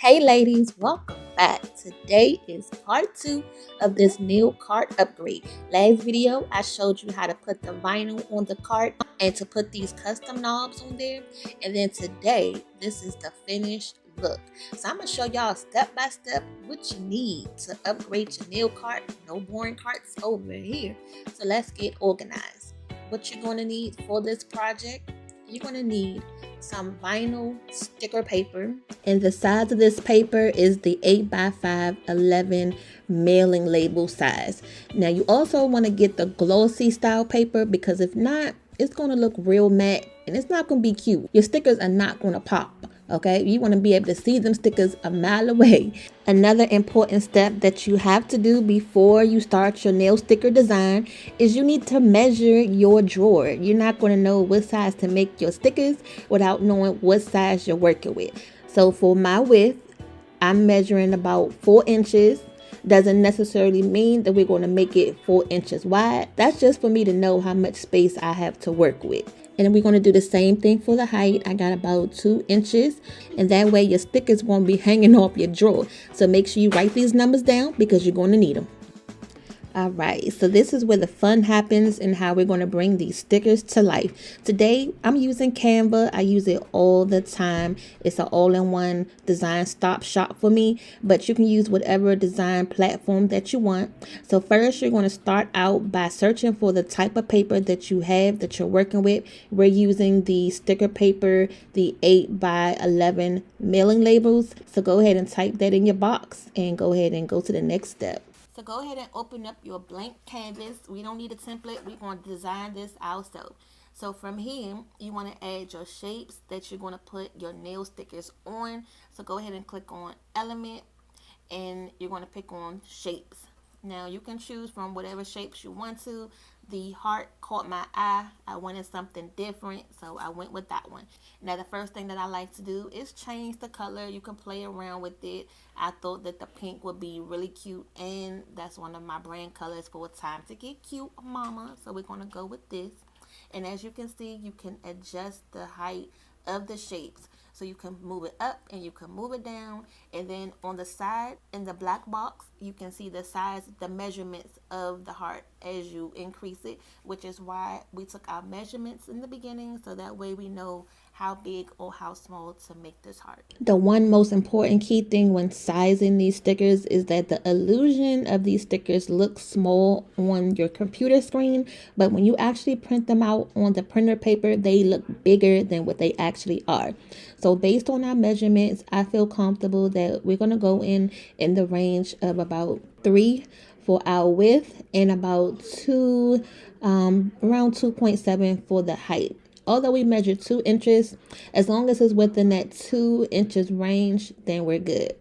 Hey ladies, welcome back. Today is part 2 of this nail cart upgrade. Last video I showed you how to put the vinyl on the cart and to put these custom knobs on there. And then today, this is the finished look. So I'm going to show y'all step by step what you need to upgrade your nail cart. No boring carts over here. So let's get organized. What you're going to need for this project, you're going to need some vinyl sticker paper, and the size of this paper is the 8x5 11 mailing label size. Now you also want to get the glossy style paper, because if not, it's going to look real matte and it's not going to be cute. Your stickers are not going to pop. Okay, you want to be able to see them stickers a mile away. Another important step that you have to do before you start your nail sticker design is you need to measure your drawer. You're not going to know what size to make your stickers without knowing what size you're working with. So for my width, I'm measuring about 4 inches. Doesn't necessarily mean that we're going to make it 4 inches wide. That's just for me to know how much space I have to work with. And then we're going to do the same thing for the height. I got about 2 inches, and that way your stickers won't be hanging off your drawer. So make sure you write these numbers down because you're going to need them. All right, so this is where the fun happens and how we're going to bring these stickers to life. Today, I'm using Canva. I use it all the time. It's an all-in-one design stop shop for me, but you can use whatever design platform that you want. So first, you're going to start out by searching for the type of paper that you have that you're working with. We're using the sticker paper, the 8x11 mailing labels. So go ahead and type that in your box and go ahead and go to the next step. So go ahead and open up your blank canvas. We don't need a template. We're going to design this ourselves. So from here, you want to add your shapes that you're going to put your nail stickers on. So go ahead and click on element, and you're going to pick on shapes. Now you can choose from whatever shapes you want to. The heart caught my eye. I wanted something different, so I went with that one. Now the first thing that I like to do is change the color. You can play around with it. I thought that the pink would be really cute, and that's one of my brand colors for Time to Get Cute Mama. So we're going to go with this. And as you can see, you can adjust the height of the shapes. So you can move it up and you can move it down. And then on the side in the black box, you can see the size, the measurements of the heart as you increase it, which is why we took our measurements in the beginning. So that way we know how big or how small to make this heart. The one most important key thing when sizing these stickers is that the illusion of these stickers looks small on your computer screen, but when you actually print them out on the printer paper, they look bigger than what they actually are. So based on our measurements, I feel comfortable that we're going to go in the range of about 3 for our width and about 2, around 2.7 for the height. Although we measured 2 inches, as long as it's within that 2 inches range, then we're good.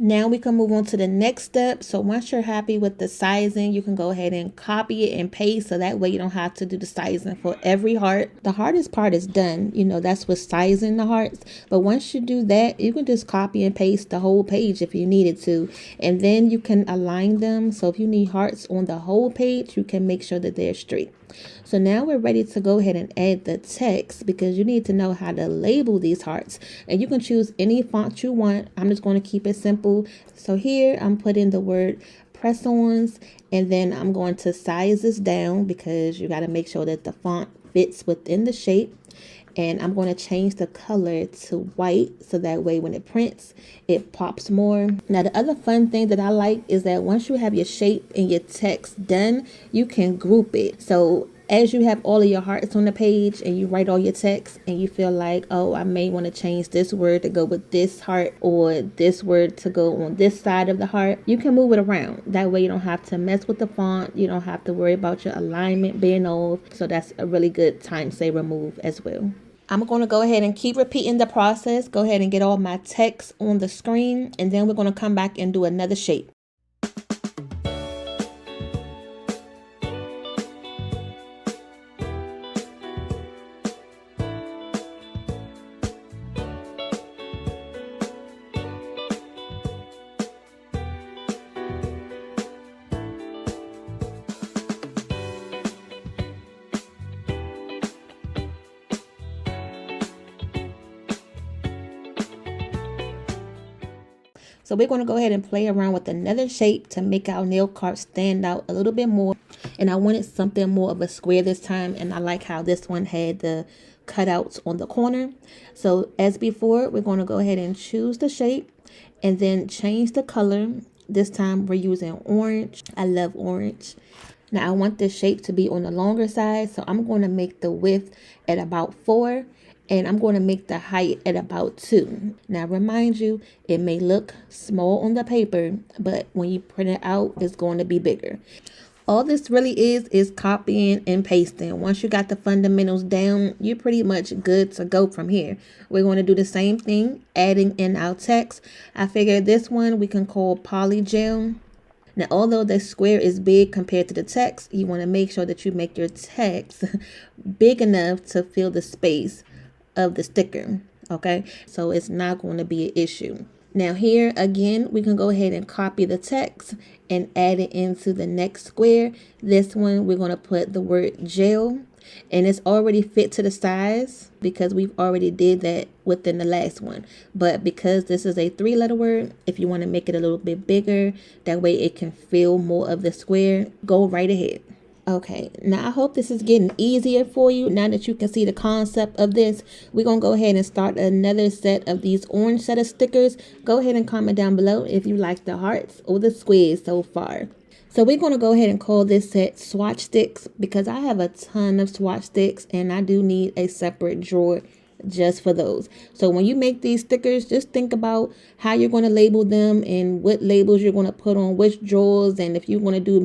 Now we can move on to the next step. So once you're happy with the sizing, you can go ahead and copy it and paste, so that way you don't have to do the sizing for every heart. The hardest part is done. That's with sizing the hearts. But once you do that, you can just copy and paste the whole page if you needed to. And then you can align them. So if you need hearts on the whole page, you can make sure that they're straight. So now we're ready to go ahead and add the text, because you need to know how to label these hearts. And you can choose any font you want. I'm just going to keep it simple. So here I'm putting the word press-ons, and then I'm going to size this down because you got to make sure that the font fits within the shape. And I'm going to change the color to white, so that way when it prints, it pops more. Now, the other fun thing that I like is that once you have your shape and your text done, you can group it. So as you have all of your hearts on the page and you write all your text and you feel like, oh, I may want to change this word to go with this heart, or this word to go on this side of the heart, you can move it around. That way you don't have to mess with the font. You don't have to worry about your alignment being off. So that's a really good time saver move as well. I'm going to go ahead and keep repeating the process. Go ahead and get all my text on the screen, and then we're going to come back and do another shape. So we're going to go ahead and play around with another shape to make our nail cart stand out a little bit more. And I wanted something more of a square this time, and I like how this one had the cutouts on the corner. So as before, we're going to go ahead and choose the shape and then change the color. This time we're using orange. I love orange. Now I want this shape to be on the longer side, so I'm going to make the width at about 4, and I'm going to make the height at about 2. Now remind you, it may look small on the paper, but when you print it out, it's going to be bigger. All this really is copying and pasting. Once you got the fundamentals down, you're pretty much good to go from here. We're going to do the same thing, adding in our text. I figured this one we can call polygel. Now, although the square is big compared to the text, you want to make sure that you make your text big enough to fill the space of the sticker. Okay, so it's not going to be an issue. Now here again, we can go ahead and copy the text and add it into the next square. This one, we're going to put the word gel, and it's already fit to the size because we've already did that within the last one. But because this is a 3-letter word, if you want to make it a little bit bigger, that way it can fill more of the square, go right ahead. Okay, now I hope this is getting easier for you. Now that you can see the concept of this, we're going to go ahead and start another set of these orange set of stickers. Go ahead and comment down below if you like the hearts or the squares so far. So we're going to go ahead and call this set swatch sticks because I have a ton of swatch sticks and I do need a separate drawer just for those. So when you make these stickers, just think about how you're going to label them and what labels you're going to put on which drawers. And if you want to do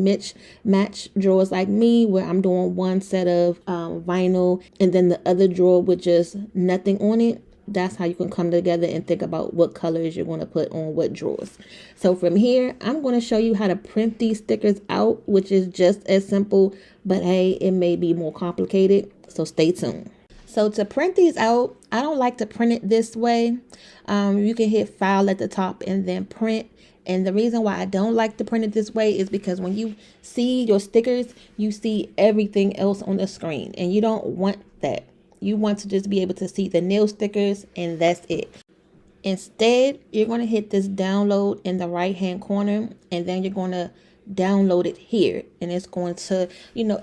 match drawers like me, where I'm doing one set of vinyl and then the other drawer with just nothing on it, that's how you can come together and think about what colors you're going to put on what drawers. So from here, I'm going to show you how to print these stickers out, which is just as simple, but hey, it may be more complicated. So stay tuned. So to print these out, I don't like to print it this way. You can hit file at the top and then print. And the reason why I don't like to print it this way is because when you see your stickers, you see everything else on the screen, and you don't want that. You want to just be able to see the nail stickers, and that's it. Instead, you're going to hit this download in the right hand corner, and then you're going to download it here, and it's going to,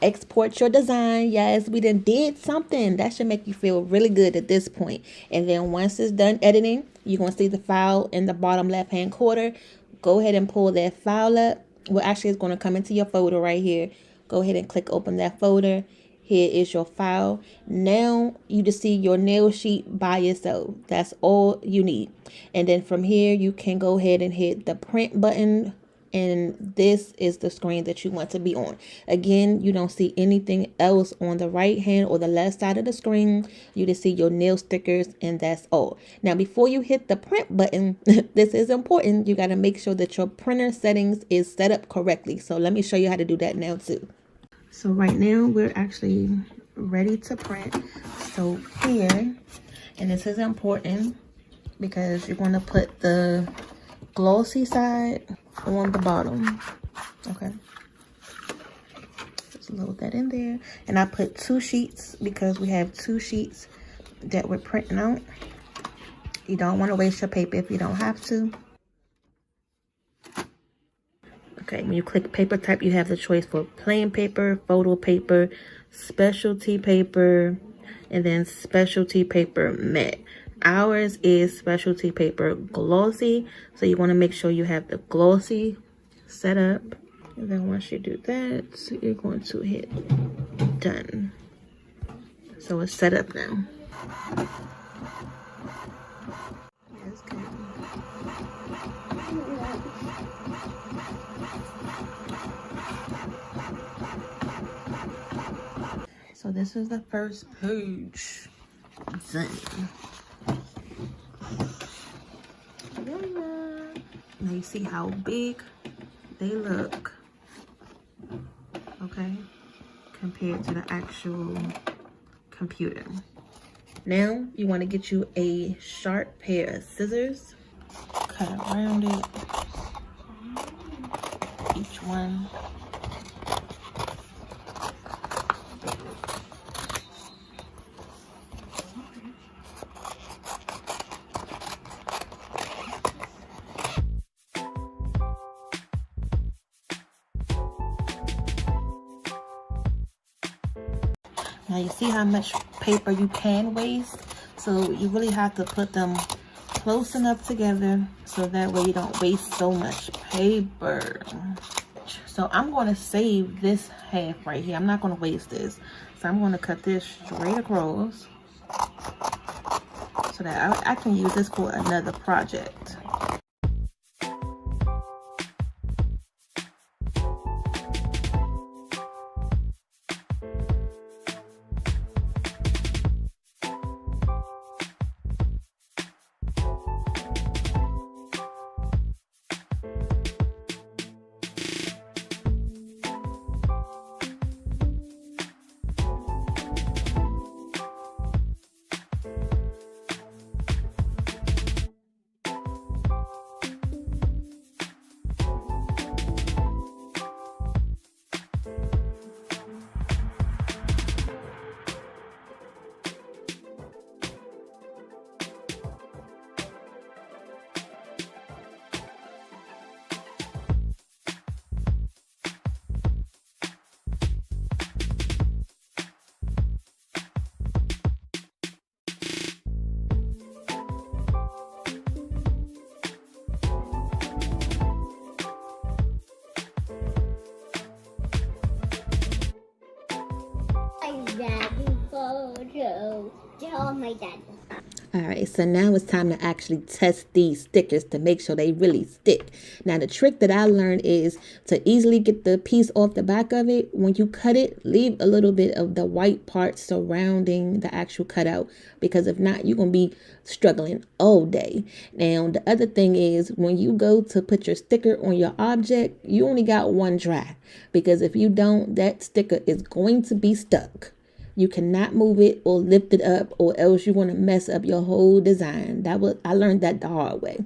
export your design. Yes, we did something that should make you feel really good at this point. And then once it's done editing, you're going to see the file in the bottom left hand corner. Go ahead and pull that file up. Well, actually, it's going to come into your folder right here. Go ahead and click open that folder. Here is your file. Now you just see your nail sheet by itself. That's all you need. And then from here, you can go ahead and hit the print button. And this is the screen that you want to be on. Again, you don't see anything else on the right hand or the left side of the screen. You just see your nail stickers, and that's all. Now, before you hit the print button, this is important. You got to make sure that your printer settings is set up correctly. So let me show you how to do that now too. So right now we're actually ready to print. So here, and this is important because you're going to put the glossy side on the bottom. Okay, just load that in there. And I put 2 sheets because we have 2 sheets that we're printing out. You don't want to waste your paper if you don't have to. Okay, when you click paper type, you have the choice for plain paper, photo paper, specialty paper, and then specialty paper matte. Ours is specialty paper glossy, so you want to make sure you have the glossy set up. And then once you do that, you're going to hit done. So it's set up now. That's good. So this is the first page. Done. Now you see how big they look, okay, compared to the actual computer. Now you want to get you a sharp pair of scissors, cut around it, each one. Now you see how much paper you can waste, so you really have to put them close enough together so that way you don't waste so much paper. So I'm going to save this half right here. I'm not going to waste this. So I'm going to cut this straight across so that I can use this for another project. Daddy photo. Tell my daddy. Alright, so now it's time to actually test these stickers to make sure they really stick. Now the trick that I learned is to easily get the piece off the back of it. When you cut it, leave a little bit of the white part surrounding the actual cutout, because if not, you're going to be struggling all day. Now the other thing is, when you go to put your sticker on your object, you only got one try, because if you don't, that sticker is going to be stuck. You cannot move it or lift it up, or else you're going to mess up your whole design. I learned that the hard way.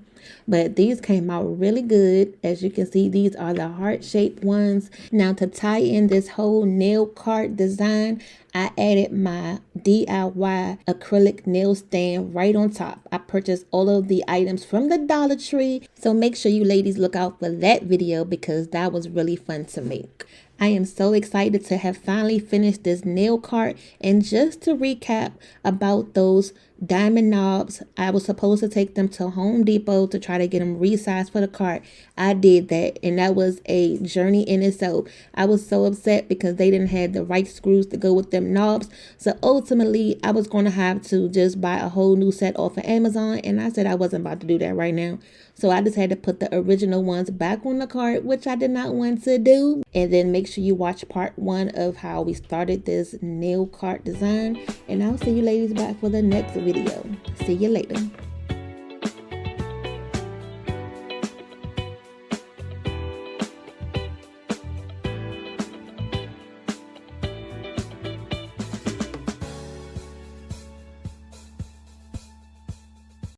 But these came out really good. As you can see, these are the heart-shaped ones. Now to tie in this whole nail cart design, I added my DIY acrylic nail stand right on top. I purchased all of the items from the Dollar Tree. So make sure you ladies look out for that video, because that was really fun to make. I am so excited to have finally finished this nail cart. And just to recap about those diamond knobs, I was supposed to take them to Home Depot to try to get them resized for the cart. I did that, and that was a journey in itself. I was so upset because they didn't have the right screws to go with them knobs. So ultimately, I was going to have to just buy a whole new set off of Amazon, and I said I wasn't about to do that right now. So I just had to put the original ones back on the cart, which I did not want to do. And then make sure you watch part 1 of how we started this nail cart design. And I'll see you ladies back for the next video. See you later.